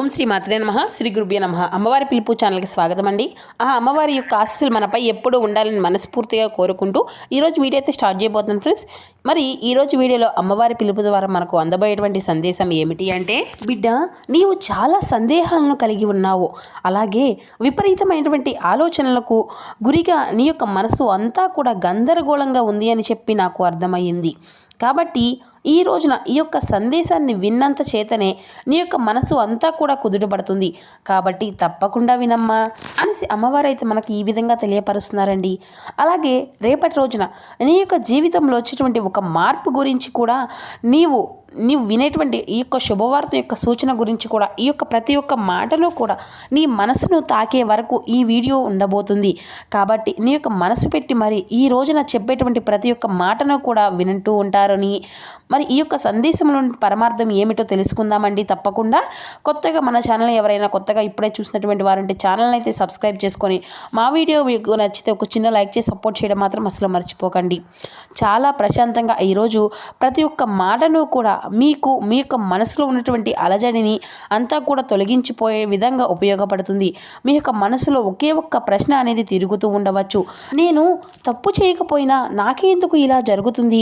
ఓం శ్రీ మాత్రే నమః. శ్రీ గురుభ్యో నమః. అమ్మవారి పిలుపు ఛానల్కి స్వాగతం అండి. అమ్మవారి యొక్క ఆశీస్సులు మనపై ఎప్పుడూ ఉండాలని మనస్ఫూర్తిగా కోరుకుంటూ ఈరోజు వీడియో అయితే స్టార్ట్ చేయబోతున్నాను ఫ్రెండ్స్. మరి ఈరోజు వీడియోలో అమ్మవారి పిలుపు ద్వారా మనకు అందబోయేటువంటి సందేశం ఏమిటి అంటే, బిడ్డ నీవు చాలా సందేహాలను కలిగి ఉన్నావు, అలాగే విపరీతమైనటువంటి ఆలోచనలకు గురిగా నీ యొక్క మనసు అంతా కూడా గందరగోళంగా ఉంది అని చెప్పి నాకు అర్థమయ్యింది. కాబట్టి ఈ రోజున ఈ యొక్క సందేశాన్ని విన్నంత చేతనే నీ యొక్క మనసు అంతా కూడా కుదుటపడుతుంది. కాబట్టి తప్పకుండా వినమ్మా అనేసి అమ్మవారు అయితే మనకు ఈ విధంగా తెలియపరుస్తున్నారండి. అలాగే రేపటి రోజున నీ యొక్క జీవితంలో వచ్చేటువంటి ఒక మార్పు గురించి కూడా నీవు వినేటువంటి ఈ యొక్క శుభవార్త యొక్క సూచన గురించి కూడా ఈ యొక్క ప్రతి ఒక్క మాటలో కూడా నీ మనసును తాకే వరకు ఈ వీడియో ఉండబోతుంది. కాబట్టి నీ యొక్క మనసు పెట్టి మరి ఈ రోజున చెప్పేటువంటి ప్రతి ఒక్క మాటను కూడా వింటూ ఉంటారని, మరి ఈ యొక్క సందేశంలోని పరమార్థం ఏమిటో తెలుసుకుందామండి. తప్పకుండా కొత్తగా మన ఛానల్ ఎవరైనా కొత్తగా ఇప్పుడే చూసినటువంటి వారంటే ఛానల్ని అయితే సబ్స్క్రైబ్ చేసుకొని మా వీడియో మీకు నచ్చితే ఒక చిన్న లైక్ చేసి సపోర్ట్ చేయడం మాత్రం అసలు మర్చిపోకండి. చాలా ప్రశాంతంగా ఈరోజు ప్రతి ఒక్క మాటను కూడా మీ యొక్క మనసులో ఉన్నటువంటి అలజడిని అంతా కూడా తొలగించిపోయే విధంగా ఉపయోగపడుతుంది. మీ యొక్క మనసులో ఒకే ఒక్క ప్రశ్న అనేది తిరుగుతూ ఉండవచ్చు. నేను తప్పు చేయకపోయినా నాకే ఎందుకు ఇలా జరుగుతుంది?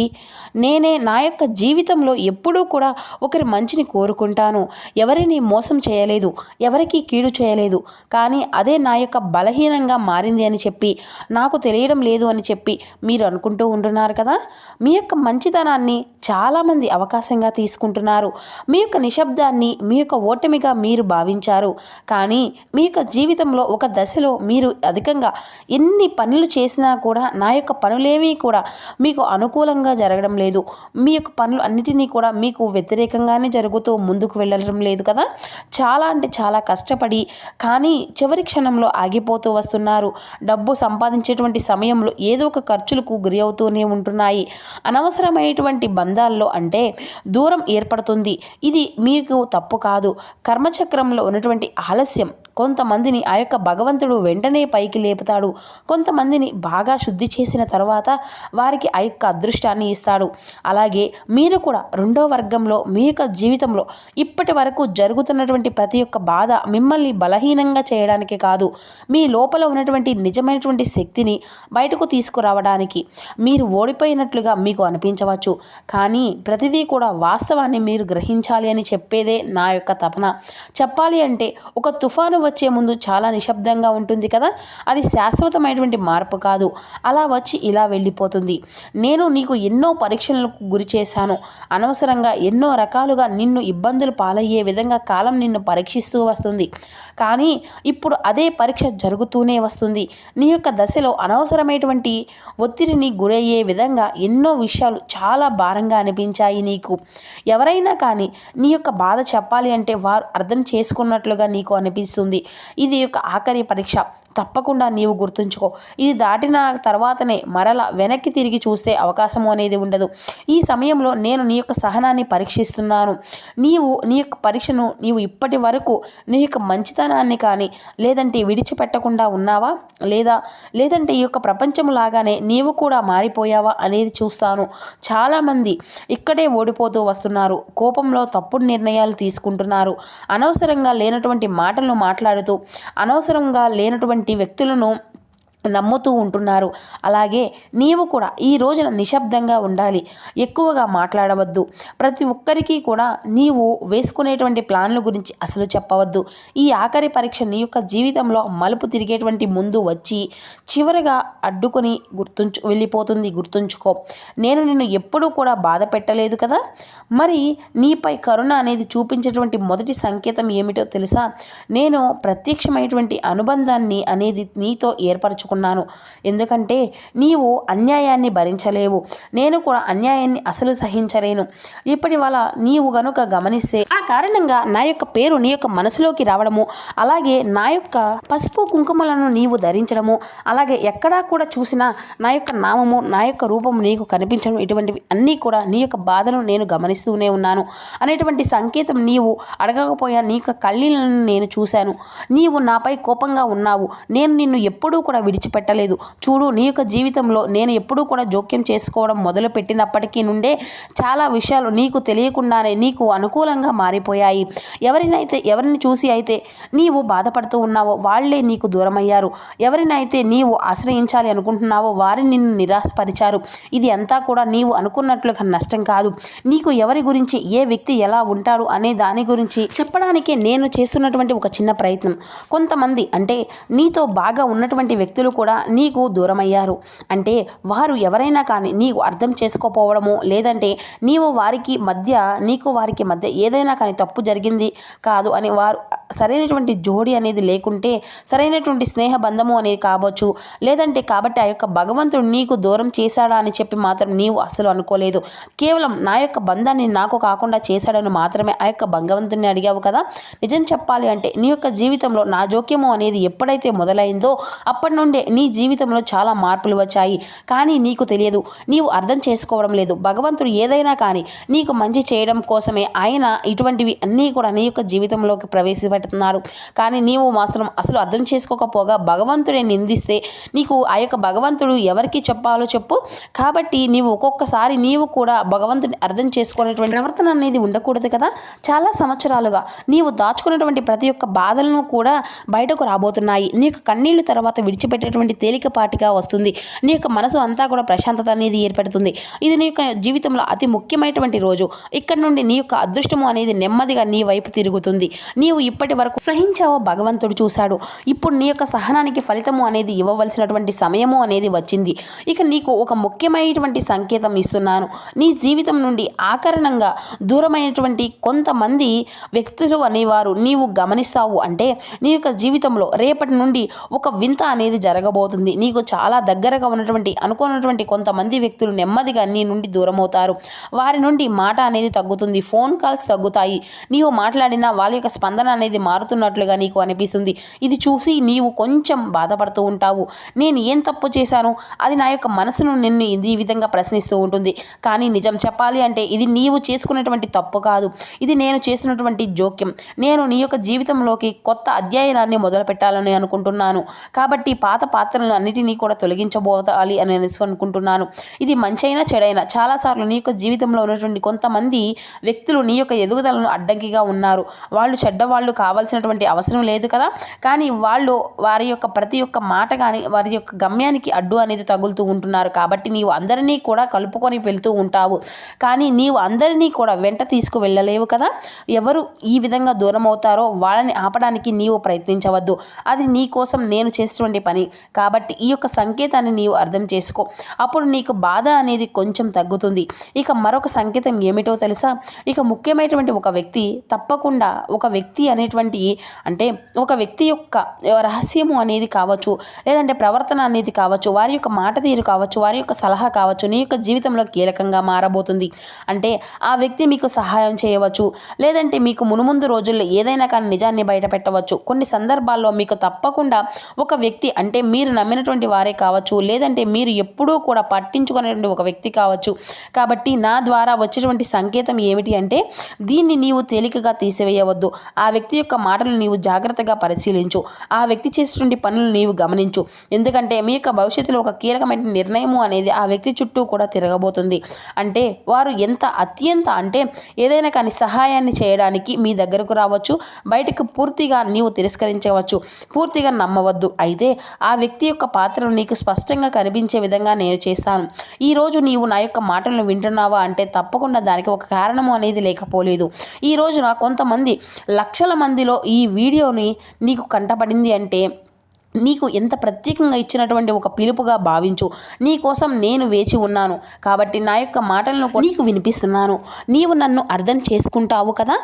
నేనే నా యొక్క జీవితంలో ఎప్పుడూ కూడా ఒకరి మంచిని కోరుకుంటాను, ఎవరిని మోసం చేయలేదు, ఎవరికి కీడు చేయలేదు, కానీ అదే నా యొక్క బలహీనంగా మారింది అని చెప్పి నాకు తెలియడం లేదు అని చెప్పి మీరు అనుకుంటూ ఉంటున్నారు కదా. మీ యొక్క మంచితనాన్ని చాలామంది అవకాశంగా తీసుకుంటున్నారు. మీ యొక్క నిశ్శబ్దాన్ని మీ యొక్క ఓటమిగా మీరు భావించారు. కానీ మీ యొక్క జీవితంలో ఒక దశలో మీరు అధికంగా ఎన్ని పనులు చేసినా కూడా నా యొక్క పనులేమీ కూడా మీకు అనుకూలంగా జరగడం లేదు, మీ యొక్క పనులు అన్నిటినీ కూడా మీకు వ్యతిరేకంగానే జరుగుతూ ముందుకు వెళ్ళడం లేదు కదా. చాలా అంటే చాలా కష్టపడి కానీ చివరి క్షణంలో ఆగిపోతూ వస్తున్నారు. డబ్బు సంపాదించేటువంటి సమయంలో ఏదో ఒక ఖర్చులకు గురి అవుతూనే ఉంటున్నాయి. అనవసరమైనటువంటి బంధాల్లో అంటే దూరం ఏర్పడుతుంది. ఇది మీకు తప్పు కాదు. కర్మచక్రంలో ఉన్నటువంటి ఆలస్యం కొంతమందిని ఆ యొక్క భగవంతుడు వెంటనే పైకి లేపుతాడు. కొంతమందిని బాగా శుద్ధి చేసిన తర్వాత వారికి ఆ యొక్క అదృష్టాన్ని ఇస్తాడు. అలాగే మీరు కూడా రెండో వర్గంలో మీ యొక్క జీవితంలో ఇప్పటి వరకు జరుగుతున్నటువంటి ప్రతి ఒక్క బాధ మిమ్మల్ని బలహీనంగా చేయడానికి కాదు, మీ లోపల ఉన్నటువంటి నిజమైనటువంటి శక్తిని బయటకు తీసుకురావడానికి. మీరు ఓడిపోయినట్లుగా మీకు అనిపించవచ్చు, కానీ ప్రతిదీ కూడా వాస్తవాన్ని మీరు గ్రహించాలి అని చెప్పేదే నా యొక్క తపన. చెప్పాలి అంటే ఒక తుఫాను వచ్చే ముందు చాలా నిశ్శబ్దంగా ఉంటుంది కదా, అది శాశ్వతమైనటువంటి మార్పు కాదు, అలా వచ్చి ఇలా వెళ్ళిపోతుంది. నేను నీకు ఎన్నో పరీక్షలకు గురి చేశాను, అనవసరంగా ఎన్నో రకాలుగా నిన్ను ఇబ్బందులు పాలయ్యే విధంగా కాలం నిన్ను పరీక్షిస్తూ వస్తుంది. కానీ ఇప్పుడు అదే పరీక్ష జరుగుతూనే వస్తుంది. నీ యొక్క దశలో అనవసరమైనటువంటి ఒత్తిడిని గురయ్యే విధంగా ఎన్నో విషయాలు చాలా భారంగా అనిపించాయి నీకు. ఎవరైనా కానీ నీ యొక్క బాధ చెప్పాలి అంటే వారు అర్థం చేసుకున్నట్లుగా నీకు అనిపిస్తుంది. ఇది యొక్క ఆఖరి పరీక్ష, తప్పకుండా నీవు గుర్తుంచుకో. ఇది దాటిన తర్వాతనే మరలా వెనక్కి తిరిగి చూసే అవకాశం అనేది ఉండదు. ఈ సమయంలో నేను నీ యొక్క సహనాన్ని పరీక్షిస్తున్నాను. నీ యొక్క పరీక్షను నీవు ఇప్పటి వరకు నీ యొక్క మంచితనాన్ని కానీ లేదంటే విడిచిపెట్టకుండా ఉన్నావా, లేదంటే ఈ యొక్క ప్రపంచం లాగానే నీవు కూడా మారిపోయావా అనేది చూస్తాను. చాలామంది ఇక్కడే ఓడిపోతూ వస్తున్నారు. కోపంలో తప్పుడు నిర్ణయాలు తీసుకుంటున్నారు. అనవసరంగా లేనటువంటి మాటలను మాట్లాడుతూ అనవసరంగా లేనటువంటి వ్యక్తులను నమ్ముతూ ఉంటున్నారు. అలాగే నీవు కూడా ఈ రోజున నిశ్శబ్దంగా ఉండాలి, ఎక్కువగా మాట్లాడవద్దు. ప్రతి ఒక్కరికి కూడా నీవు వేసుకునేటువంటి ప్లాన్ల గురించి అసలు చెప్పవద్దు. ఈ ఆఖరి పరీక్ష నీ యొక్క జీవితంలో మలుపు తిరిగేటువంటి ముందు వచ్చి చివరిగా అడ్డుకొని వెళ్ళిపోతుంది. గుర్తుంచుకో, నేను నిన్ను ఎప్పుడూ కూడా బాధ పెట్టలేదు కదా. మరి నీపై కరుణ అనేది చూపించేటువంటి మొదటి సంకేతం ఏమిటో తెలుసా? నేను ప్రత్యక్షమైనటువంటి అనుబంధాన్ని అనేది నీతో ఏర్పరచుకున్నాను. ఎందుకంటే నీవు అన్యాయాన్ని భరించలేవు, నేను కూడా అన్యాయాన్ని అసలు సహించలేను. ఇప్పటి వల్ల నీవు గనుక గమనిస్తే ఆ కారణంగా నా యొక్క పేరు నీ యొక్క మనసులోకి రావడము, అలాగే నా యొక్క పసుపు కుంకుమలను నీవు ధరించడము, అలాగే ఎక్కడా కూడా చూసినా నా యొక్క నామము నా యొక్క రూపము నీకు కనిపించడం, ఇటువంటివి అన్నీ కూడా నీ యొక్క బాధను నేను గమనిస్తూనే ఉన్నాను అనేటువంటి సంకేతం నీవు అడగకపోయా నీ యొక్క కళ్ళీలను నేను చూశాను. నీవు నాపై కోపంగా ఉన్నావు, నేను నిన్ను ఎప్పుడూ కూడా విడిచిపెట్టలేదు. చూడు, నీ యొక్క జీవితంలో నేను ఎప్పుడూ కూడా జోక్యం చేసుకోవడం మొదలు పెట్టినప్పటికీ నుండే చాలా విషయాలు నీకు తెలియకుండానే నీకు అనుకూలంగా మారిపోయాయి. ఎవరిని చూసి అయితే నీవు బాధపడుతూ ఉన్నావో వాళ్లే నీకు దూరమయ్యారు. ఎవరినైతే నీవు ఆశ్రయించాలి అనుకుంటున్నావో వారిని నిన్ను నిరాశపరిచారు. ఇది అంతా కూడా నీవు అనుకున్నట్లుగా నష్టం కాదు. నీకు ఎవరి గురించి, ఏ వ్యక్తి ఎలా ఉంటాడు అనే దాని గురించి చెప్పడానికే నేను చేస్తున్నటువంటి ఒక చిన్న ప్రయత్నం. కొంతమంది అంటే నీతో బాగా ఉన్నటువంటి వ్యక్తులు కూడా నీకు దూరమయ్యారు. అంటే వారు ఎవరైనా కానీ నీకు అర్థం చేసుకోపోవడము, లేదంటే నీవు నీకు వారికి మధ్య ఏదైనా కానీ తప్పు జరిగింది కాదు అని వారు సరైనటువంటి జోడి అనేది లేకుంటే, సరైనటువంటి స్నేహ బంధము అనేది కావచ్చు, లేదంటే కాబట్టి ఆ యొక్క భగవంతుడు నీకు దూరం చేశాడా అని చెప్పి మాత్రం నీవు అస్సలు అనుకోలేదు. కేవలం నా యొక్క బంధాన్ని నాకు కాకుండా చేశాడని మాత్రమే ఆ యొక్క భగవంతుడిని అడిగావు కదా. నిజం చెప్పాలి అంటే నీ యొక్క జీవితంలో నా జోక్యము అనేది ఎప్పుడైతే మొదలైందో అప్పటి నుండే నీ జీవితంలో చాలా మార్పులు వచ్చాయి. కానీ నీకు తెలియదు, నీవు అర్థం చేసుకోవడం లేదు. భగవంతుడు ఏదైనా కానీ నీకు మంచి చేయడం కోసమే ఆయన ఇటువంటివి అన్నీ కూడా నీ యొక్క జీవితంలోకి ప్రవేశపెడుతున్నాడు. కానీ నీవు మాత్రం అసలు అర్థం చేసుకోకపోగా భగవంతుడే నిందిస్తే నీకు ఆ యొక్క భగవంతుడు ఎవరికి చెప్పాలో చెప్పు. కాబట్టి నీవు ఒక్కొక్కసారి నీవు కూడా భగవంతుని అర్థం చేసుకునేటువంటి ప్రవర్తన అనేది ఉండకూడదు కదా. చాలా సంవత్సరాలుగా నీవు దాచుకున్నటువంటి ప్రతి ఒక్క బాధలను కూడా బయటకు రాబోతున్నాయి. నీ యొక్క కన్నీళ్లు తర్వాత విడిచిపెట్టేటువంటి తేలికపాటిగా వస్తుంది. నీ యొక్క మనసు అంతా కూడా ప్రశాంతత అనేది ఏర్పడుతుంది. ఇది నీ యొక్క జీవితంలో అతి ముఖ్యమైనటువంటి రోజు. ఇక్కడ నుండి నీ యొక్క అదృష్టము అనేది నెమ్మదిగా నీ వైపు తిరుగుతుంది. నీవు ఇప్పటి వరకు సహించావో భగవంతుడు చూశాడు. ఇప్పుడు నీ యొక్క సహనానికి ఫలితము అనేది ఇవ్వవలసినటువంటి సమయము అనేది వచ్చింది. ఇక నీకు ఒక ముఖ్యమైనటువంటి సంకేతం ఇస్తున్నాను. నీ జీవితం నుండి ఆకారణంగా దూరమైనటువంటి కొంతమంది వ్యక్తులు అనేవారు నీవు గమనిస్తావు. అంటే నీ యొక్క జీవితంలో రేపటి నుండి ఒక వింత అనేది జరగబోతుంది. నీకు చాలా దగ్గరగా ఉన్నటువంటి అనుకున్నటువంటి కొంతమంది వ్యక్తులు నెమ్మదిగా నీ నుండి దూరమవుతారు. వారి నుండి మాట అనేది తగ్గుతుంది. ఫోన్ కాల్స్ తగ్గుతాయి. నీవు మాట్లాడినా వాళ్ళ యొక్క స్పందన అనేది మారుతున్నట్లుగా నీకు అనిపిస్తుంది. ఇది చూసి నీవు కొంచెం బాధపడుతూ ఉంటావు. నేను ఏం తప్పు చేశాను, అది నా యొక్క మనసును నిన్ను ఈ విధంగా ప్రశ్నిస్తూ ఉంటుంది. కానీ నిజం చెప్పాలి అంటే ఇది నీవు చేసుకున్నటువంటి తప్పు కాదు, ఇది నేను చేస్తున్నటువంటి జోక్యం. నేను నీ యొక్క జీవితంలోకి కొత్త అధ్యాయాన్ని మొదలు పెట్టాలని అనుకుంటున్నాను. కాబట్టి పాత పాత్రలను అన్నిటినీ కూడా తొలగించబోతాలి అని అనుకుంటున్నాను. ఇది మంచైనా చెడైనా చాలాసార్లు నీ యొక్క జీవితంలో ఉన్నటువంటి కొంతమంది వ్యక్తులు నీ యొక్క ఎదుగుదలను అడ్డంకిగా ఉన్నారు. వాళ్ళు చెడ్డవాళ్ళు కావాల్సినటువంటి అవసరం లేదు కదా. కానీ వాళ్ళు వారి యొక్క ప్రతి ఒక్క మాట కానీ వారి యొక్క గమ్యానికి అడ్డు అనేది తగులుతూ ఉంటున్నారు. కాబట్టి నీవు అందరినీ కూడా కలుపుకొని వెళ్తూ ఉంటావు. కానీ నీవు అందరినీ కూడా వెంట తీసుకు వెళ్ళలేవు కదా. ఎవరు ఈ విధంగా దూరం అవుతారో వాళ్ళని ఆపడానికి నీవు ప్రయత్నించవద్దు. అది నీ కోసం నేను చేసేటువంటి పని. కాబట్టి ఈ యొక్క సంకేతాన్ని నీవు అర్థం చేసుకో. అప్పుడు నీకు బాధ అనేది కొంచెం తగ్గుతుంది. ఇక మరొక సంకేతం ఏమిటో తెలుసా? ఇక ముఖ్యమైనటువంటి ఒక వ్యక్తి తప్పకుండా ఒక వ్యక్తి అనేటువంటి అంటే ఒక వ్యక్తి యొక్క రహస్యము అనేది కావచ్చు, లేదంటే ప్రవర్తన అనేది కావచ్చు, వారి యొక్క మాట తీరు కావచ్చు, వారి యొక్క సలహా కావచ్చు, నీ యొక్క జీవితంలో కీలకంగా మారబోతుంది. అంటే ఆ వ్యక్తి మీకు సహాయం చేయవచ్చు, లేదంటే మీకు మునుముందు రోజుల్లో ఏదైనా కానీ నిజాన్ని బయట పెట్టవచ్చు. కొన్ని సందర్భాల్లో మీకు తప్పకుండా ఒక వ్యక్తి అంటే మీరు నమ్మినటువంటి వారే కావచ్చు, లేదంటే మీరు ఎప్పుడూ కూడా పట్టించుకునేటువంటి ఒక వ్యక్తి కావచ్చు. కాబట్టి నా ద్వారా వచ్చేటువంటి సంకేతం ఏమిటి అంటే దీన్ని నీవు తేలికగా తీసివేయవద్దు. ఆ వ్యక్తి యొక్క మాటలు నీవు జాగ్రత్తగా పరిశీలించు. ఆ వ్యక్తి చేసేటువంటి పనులు నీవు గమనించు. ఎందుకంటే మీ యొక్క భవిష్యత్తులో ఒక కీలకమైన నిర్ణయము అనేది ఆ వ్యక్తి చుట్టూ కూడా తిరగబోతుంది. అంటే వారు అత్యంత అంటే ఏదైనా కానీ సహాయాన్ని చేయడానికి మీ దగ్గరకు రావచ్చు. బయటకు పూర్తిగా నీవు తిరస్కరించవచ్చు. పూర్తిగా నమ్మవద్దు. అయితే ఆ వ్యక్తి యొక్క పాత్రను నీకు స్పష్టంగా కనిపించే విధంగా నేను చేస్తాను. ఈరోజు నీవు నా యొక్క మాటలను వింటున్నావా అంటే తప్పకుండా దానికి ఒక కారణము అనేది లేకపోలేదు. ఈ రోజున కొంతమంది లక్షల మందిలో ఈ వీడియోని నీకు కంటపడింది అంటే నీకు ఎంత ప్రత్యేకంగా ఇచ్చినటువంటి ఒక పిలుపుగా భావించు. నీ కోసం నేను వేచి ఉన్నాను. కాబట్టి నా యొక్క మాటలను నీకు వినిపిస్తున్నాను. నీవు నన్ను అర్థం చేసుకుంటావు కదా.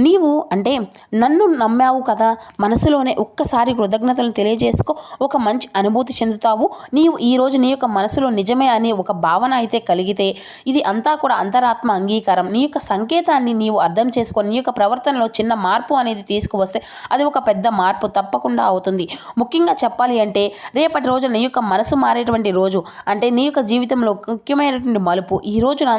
నీవు అంటే నన్ను నమ్మావు కదా. మనసులోనే ఒక్కసారి కృతజ్ఞతలు తెలియజేసుకో. ఒక మంచి అనుభూతి చెందుతావు. నీవు ఈరోజు నీ యొక్క మనసులో నిజమే అనే ఒక భావన అయితే కలిగితే ఇది అంతా కూడా అంతరాత్మ అంగీకారం. నీ యొక్క సంకేతాన్ని నీవు అర్థం చేసుకొని నీ యొక్క ప్రవర్తనలో చిన్న మార్పు అనేది తీసుకువస్తే అది ఒక పెద్ద మార్పు తప్పకుండా అవుతుంది. ముఖ్యంగా చెప్పాలి అంటే రేపటి రోజున నీ యొక్క మనసు మారేటువంటి రోజు, అంటే నీ యొక్క జీవితంలో ముఖ్యమైనటువంటి మలుపు. ఈ రోజున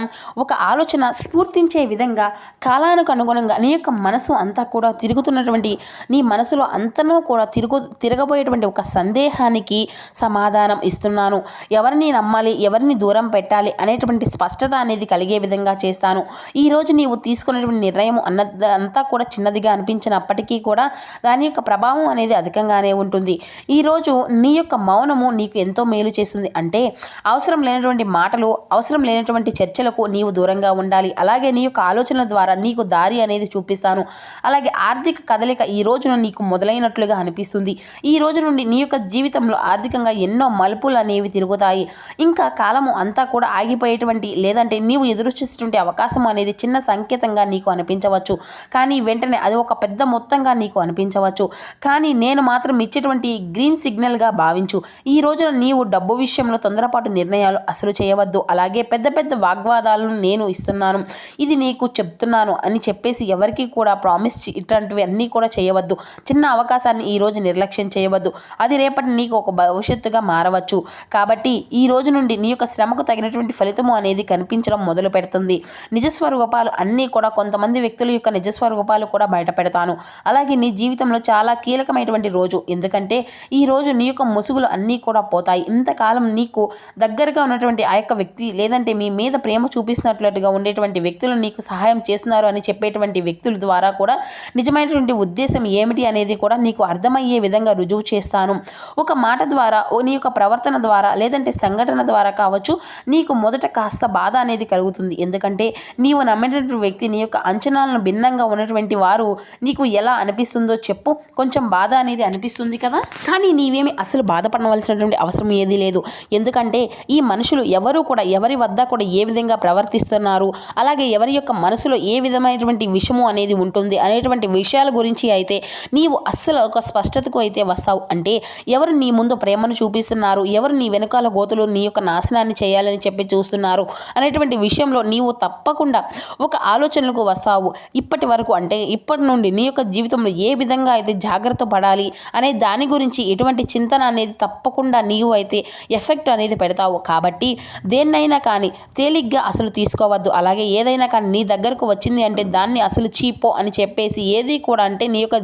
ఒక ఆలోచన స్ఫూర్తించే విధంగా కాలానికి అనుగుణంగా నీ యొక్క మనసు అంతా కూడా తిరుగుతున్నటువంటి, నీ మనసులో అంతనూ కూడా తిరగబోయేటువంటి ఒక సందేహానికి సమాధానం ఇస్తున్నాను. ఎవరిని నమ్మాలి, ఎవరిని దూరం పెట్టాలి అనేటువంటి స్పష్టత అనేది కలిగే విధంగా చేస్తాను. ఈరోజు నీవు తీసుకునేటువంటి నిర్ణయం అంతా కూడా చిన్నదిగా అనిపించినప్పటికీ కూడా దాని యొక్క ప్రభావం అనేది అధికంగానే ఉంటుంది. ఈరోజు నీ యొక్క మౌనము నీకు ఎంతో మేలు చేస్తుంది. అంటే అవసరం లేనటువంటి మాటలు, అవసరం లేనటువంటి చర్చలకు నీవు దూరంగా ఉండాలి. అలాగే నీ యొక్క ఆలోచనల ద్వారా నీకు దారి అనేది చూపిస్తాను. అలాగే ఆర్థిక కదలిక ఈ రోజున నీకు మొదలైనట్లుగా అనిపిస్తుంది. ఈ రోజు నుండి నీ యొక్క జీవితంలో ఆర్థికంగా ఎన్నో మలుపులు అనేవి తిరుగుతాయి. ఇంకా కాలము అంతా కూడా ఆగిపోయేటువంటి, లేదంటే నీవు ఎదురు చూసేటువంటి అవకాశం అనేది చిన్న సంకేతంగా నీకు అనిపించవచ్చు. కానీ వెంటనే అది ఒక పెద్ద మొత్తంగా నీకు అనిపించవచ్చు. కానీ నేను మాత్రం ఇచ్చేటువంటి గ్రీన్ సిగ్నల్గా భావించు. ఈ రోజున నీవు డబ్బు విషయంలో తొందరపాటు నిర్ణయాలు అసలు చేయవద్దు. అలాగే పెద్ద పెద్ద వాగ్వాదాలను నేను ఇస్తున్నాను, ఇది నీకు చెప్తున్నాను అని చెప్పేసి ఎవరికి కూడా ప్రామిస్ ఇట్లాంటివి అన్నీ కూడా చేయవద్దు. చిన్న అవకాశాన్ని ఈరోజు నిర్లక్ష్యం చేయవద్దు. అది రేపటి నీకు ఒక భవిష్యత్తుగా మారవచ్చు. కాబట్టి ఈ రోజు నుండి నీ యొక్క శ్రమకు తగినటువంటి ఫలితము అనేది కనిపించడం మొదలు పెడుతుంది. నిజస్వరూపాలు అన్నీ కూడా, కొంతమంది వ్యక్తుల యొక్క నిజస్వరూపాలు కూడా బయట పెడతాను. అలాగే నీ జీవితంలో చాలా కీలకమైనటువంటి రోజు. ఎందుకంటే ఈ రోజు నీ యొక్క ముసుగులు అన్నీ కూడా పోతాయి. ఇంతకాలం నీకు దగ్గరగా ఉన్నటువంటి ఆ యొక్క వ్యక్తి, లేదంటే మీ మీద ప్రేమ చూపిస్తున్నట్లుగా ఉండేటువంటి వ్యక్తులు నీకు సహాయం చేస్తున్నారు అని చెప్పేటువంటి వ్యక్తుల ద్వారా కూడా నిజమైనటువంటి ఉద్దేశం ఏమిటి అనేది కూడా నీకు అర్థమయ్యే విధంగా రుజువు చేస్తాను. ఒక మాట ద్వారా, నీ యొక్క ప్రవర్తన ద్వారా, లేదంటే సంఘటన ద్వారా కావచ్చు, నీకు మొదట కాస్త బాధ అనేది కలుగుతుంది. ఎందుకంటే నీవు నమ్మినటువంటి వ్యక్తి, నీ యొక్క అంచనాలను భిన్నంగా ఉన్నటువంటి వారు నీకు ఎలా అనిపిస్తుందో చెప్పు. కొంచెం బాధ అనేది అనిపిస్తుంది కదా, కానీ నీవేమి అసలు బాధపడవలసినటువంటి అవసరం ఏదీ లేదు. ఎందుకంటే ఈ మనుషులు ఎవరు కూడా ఎవరి వద్ద కూడా ఏ విధంగా ప్రవర్తిస్తున్నారు, అలాగే ఎవరి యొక్క మనసులో ఏ విధమైనటువంటి విషము అనేది ఉంటుంది అనేటువంటి విషయాల గురించి అయితే నీవు అస్సలు ఒక స్పష్టతకు అయితే వస్తావు. అంటే ఎవరు నీ ముందు ప్రేమను చూపిస్తున్నారు, ఎవరు నీ వెనకాల గోతులు నీ యొక్క నాశనాన్ని చేయాలని చెప్పి చూస్తున్నారు అనేటువంటి విషయంలో నీవు తప్పకుండా ఒక ఆలోచనలకు వస్తావు. ఇప్పటి వరకు, అంటే ఇప్పటి నుండి నీ యొక్క జీవితంలో ఏ విధంగా అయితే జాగ్రత్త పడాలి అనే దాని గురించి ఎటువంటి చింతన అనేది తప్పకుండా నీవు అయితే ఎఫెక్ట్ అనేది పెడతావు. కాబట్టి దేన్నైనా కానీ తేలిగ్గా అసలు తీసుకోవద్దు. అలాగే ఏదైనా కానీ నీ దగ్గరకు వచ్చింది అంటే దాన్ని అసలు చీపో అని చెప్పేసి ఏది కూడా, అంటే నీ యొక్క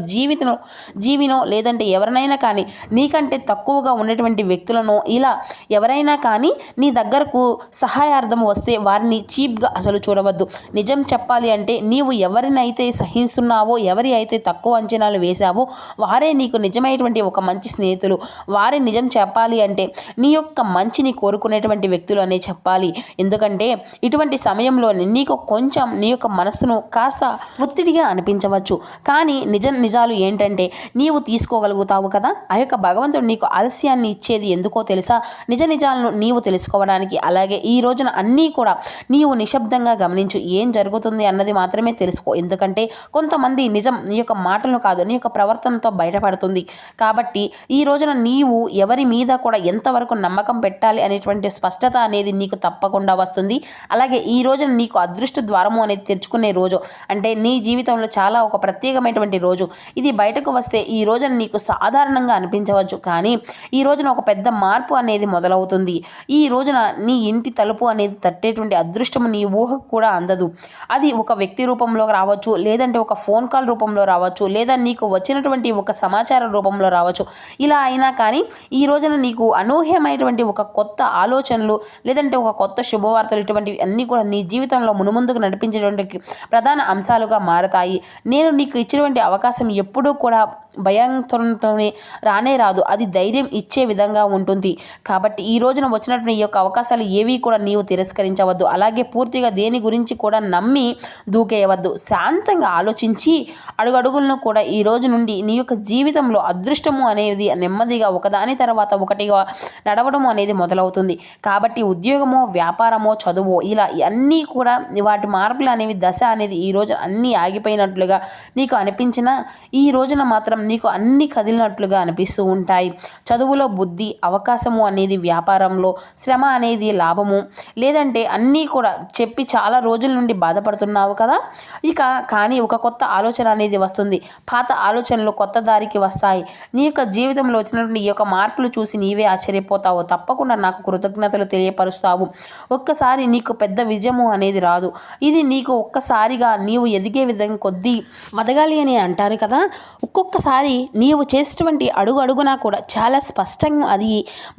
జీవినో లేదంటే ఎవరినైనా కానీ నీకంటే తక్కువగా ఉన్నటువంటి వ్యక్తులను, ఇలా ఎవరైనా కానీ నీ దగ్గరకు సహాయార్థం వస్తే వారిని చీప్గా అసలు చూడవద్దు. నిజం చెప్పాలి అంటే నీవు ఎవరినైతే సహిస్తున్నావో, ఎవరి అయితే తక్కువ అంచనాలు వేశావో వారే నీకు నిజమైనటువంటి ఒక మంచి స్నేహితులు. వారే నిజం చెప్పాలి అంటే నీ యొక్క మంచిని కోరుకునేటువంటి వ్యక్తులు అనే చెప్పాలి. ఎందుకంటే ఇటువంటి సమయంలో నీకు కొంచెం నీ యొక్క మనసును కాస్త ఒత్తిడిగా అనిపించవచ్చు. కానీ నిజాలు ఏంటంటే నీవు తీసుకోగలుగుతావు కదా. ఆ యొక్క భగవంతుడు నీకు ఆలస్యాన్ని ఇచ్చేది ఎందుకో తెలుసా? నిజాలను నీవు తెలుసుకోవడానికి. అలాగే ఈ రోజున అన్నీ కూడా నీవు నిశ్శబ్దంగా గమనించు. ఏం జరుగుతుంది అన్నది మాత్రమే తెలుసుకో. ఎందుకంటే కొంతమంది నిజం నీ యొక్క మాటలను కాదు, నీ యొక్క ప్రవర్తనతో బయటపడుతుంది. కాబట్టి ఈ రోజున నీవు ఎవరి మీద కూడా ఎంతవరకు నమ్మకం పెట్టాలి అనేటువంటి స్పష్టత అనేది నీకు తప్పకుండా వస్తుంది. అలాగే ఈ రోజున నీకు అదృష్ట ద్వారము అనేది తెరుచుకునే రోజు. అంటే నీ జీవితంలో చాలా ఒక ప్రత్యేకమైనటువంటి రోజు. ఇది బయటకు వస్తే ఈ రోజున నీకు సాధారణంగా అనిపించవచ్చు, కానీ ఈ రోజున ఒక పెద్ద మార్పు అనేది మొదలవుతుంది. ఈ రోజున నీ ఇంటి తలుపు అనేది తట్టేటువంటి అదృష్టము నీ ఊహకు కూడా అందదు. అది ఒక వ్యక్తి రూపంలో రావచ్చు, లేదంటే ఒక ఫోన్ కాల్ రూపంలో రావచ్చు, లేదా నీకు వచ్చినటువంటి ఒక సమాచార రూపంలో రావచ్చు. ఇలా అయినా కానీ ఈ రోజున నీకు అనూహ్యమైనటువంటి ఒక కొత్త ఆలోచనలు, లేదంటే ఒక కొత్త శుభవార్తలు, ఇటువంటివి అన్నీ కూడా నీ జీవితంలో మునుముందుకు నడిపించేటువంటి ప్రధాన అంశాలుగా మారతాయి. నేను నీకు ఇచ్చినటువంటి అవకాశం ఎప్పుడూ కూడా భయంతోనే రానే రాదు, అది ధైర్యం ఇచ్చే విధంగా ఉంటుంది. కాబట్టి ఈ రోజున వచ్చినటువంటి ఈ యొక్క అవకాశాలు ఏవి కూడా నీవు తిరస్కరించవద్దు. అలాగే పూర్తిగా దేని గురించి కూడా నమ్మి దూకేయవద్దు. శాంతంగా ఆలోచించి అడుగడుగులను కూడా ఈ రోజు నుండి నీ యొక్క జీవితంలో అదృష్టము అనేది నెమ్మదిగా ఒకదాని తర్వాత ఒకటిగా నడవడము అనేది మొదలవుతుంది. కాబట్టి ఉద్యోగమో, వ్యాపారమో, చదువో, ఇలా అన్నీ కూడా వాటి మార్పులు అనేవి దశ అనేది ఈ రోజు అన్నీ ఆగిపోయినట్లుగా నీకు అనిపించినా ఈ రోజున మాత్రం నీకు అన్ని కదిలినట్లుగా అనిపిస్తూ ఉంటాయి. చదువులో బుద్ధి, అవకాశము అనేది వ్యాపారంలో, శ్రమ అనేది లాభము, లేదంటే అన్నీ కూడా చెప్పి చాలా రోజుల నుండి బాధపడుతున్నావు కదా. కానీ ఒక కొత్త ఆలోచన అనేది వస్తుంది. పాత ఆలోచనలు కొత్త దారికి వస్తాయి. నీ యొక్క జీవితం జీవితంలో వచ్చినటువంటి ఈ యొక్క మార్పులు చూసి నీవే ఆశ్చర్యపోతావు. తప్పకుండా నాకు కృతజ్ఞతలు తెలియపరుస్తావు. ఒక్కసారి నీకు పెద్ద విజయము అనేది రాదు. ఇది నీకు ఒక్కసారిగా నీవు ఎదిగే విధంగా కొద్దీ వదగాలి అని అంటారు కదా. ఒక్కొక్కసారి నీవు చేసేటువంటి అడుగు అడుగునా కూడా చాలా స్పష్టంగా అది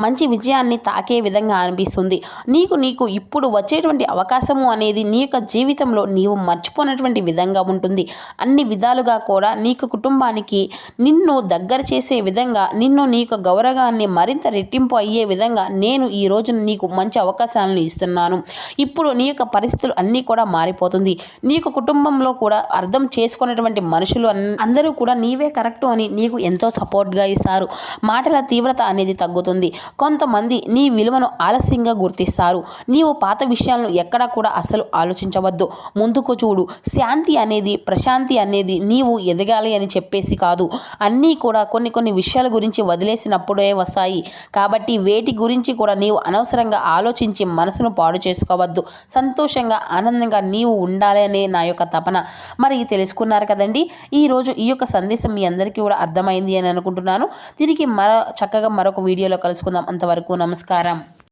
మంచి విజయాన్ని తాకే విధంగా అనిపిస్తుంది. నీకు ఇప్పుడు వచ్చేటువంటి అవకాశము అనేది నీ యొక్క జీవితంలో నీవు మర్చిపోయినటువంటి విధంగా ఉంటుంది. అన్ని విధాలుగా కూడా నీకు కుటుంబానికి నిన్ను దగ్గర చేసే విధంగా, నీకు గౌరవాన్ని మరింత రెట్టింపు అయ్యే విధంగా నేను ఈ రోజున నీకు మంచి అవకాశాలను ఇస్తున్నాను. ఇప్పుడు నీ యొక్క పరిస్థితులు అన్నీ కూడా మారిపోతుంది. నీకు కుటుంబంలో కూడా అర్థం చేసుకున్నటువంటి మనుషులు అందరూ కూడా నీవే కరెక్టు అని నీకు ఎంతో సపోర్ట్గా ఇస్తారు. మాటల తీవ్రత అనేది తగ్గుతుంది. కొంతమంది నీ విలువను ఆలస్యంగా గుర్తిస్తారు. నీవు పాత విషయాలను ఎక్కడా కూడా అస్సలు ఆలోచించవద్దు. ముందుకు చూడు. శాంతి అనేది, ప్రశాంతి అనేది నీవు ఎదగాలి అని చెప్పేసి కాదు. అన్నీ కూడా కొన్ని విషయాల గురించి వదిలేసినప్పుడే వస్తాయి. కాబట్టి వేటి గురించి కూడా నీవు అనవసరంగా ఆలోచించి మనసును పాడు చేసుకోవద్దు. సంతోషంగా, ఆనందంగా నీవు ఉండాలి అనే నా యొక్క తపన. మరి తెలుసుకున్నారు కదండి. ఈరోజు ఈ యొక్క సందేశం మీ అందరికీ కూడా అర్థమైంది అని అనుకుంటున్నాను. తిరిగి చక్కగా మరొక వీడియోలో కలుసుకుందాం. అంతవరకు నమస్కారం.